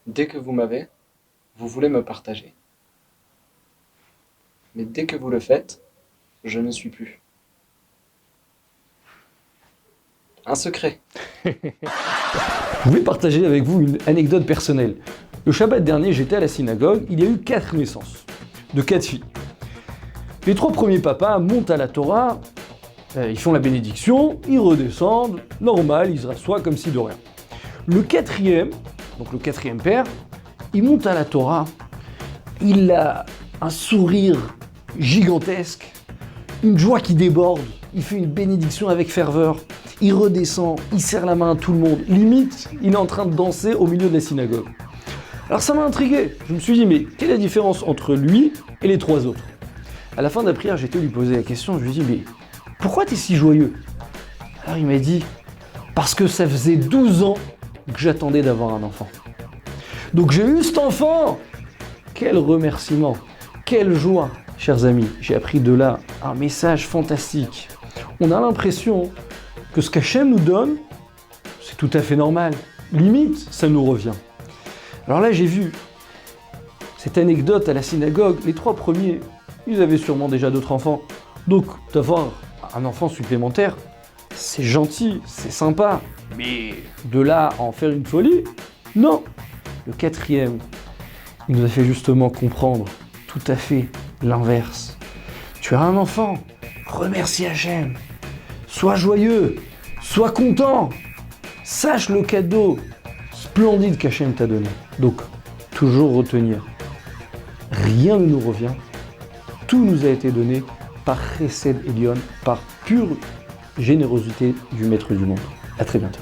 Dès que vous m'avez, vous voulez me partager. Mais dès que vous le faites, je ne suis plus. Un secret. Je voulais partager avec vous une anecdote personnelle. Le Shabbat dernier, j'étais à la synagogue, il y a eu 4 naissances, de 4 filles. Les 3 premiers papas montent à la Torah, ils font la bénédiction, ils redescendent, normal, ils se rassoient comme si de rien. Le 4e, donc le 4e père, il monte à la Torah, il a un sourire gigantesque, une joie qui déborde, il fait une bénédiction avec ferveur, il redescend, il serre la main à tout le monde, limite, il est en train de danser au milieu de la synagogue. Alors ça m'a intrigué, je me suis dit, mais quelle est la différence entre lui et les 3 autres? À la fin de la prière, j'ai été lui poser la question, je lui ai dit, mais pourquoi t'es si joyeux? Alors il m'a dit, parce que ça faisait 12 ans que j'attendais d'avoir un enfant. Donc j'ai eu cet enfant! Quel remerciement, quelle joie, chers amis. J'ai appris de là un message fantastique. On a l'impression que ce qu'Hachem nous donne, c'est tout à fait normal. Limite, ça nous revient. Alors là, j'ai vu cette anecdote à la synagogue. Les 3 premiers, ils avaient sûrement déjà d'autres enfants. Donc, d'avoir un enfant supplémentaire, c'est gentil, c'est sympa. Mais de là à en faire une folie, non. Le 4e, il nous a fait justement comprendre tout à fait l'inverse. Tu as un enfant, remercie Hachem. Sois joyeux, sois content. Sache le cadeau splendide qu'Hachem t'a donné. Donc, toujours retenir, rien ne nous revient. Tout nous a été donné par Chesed Elyon, par pure générosité du Maître du monde. À très bientôt.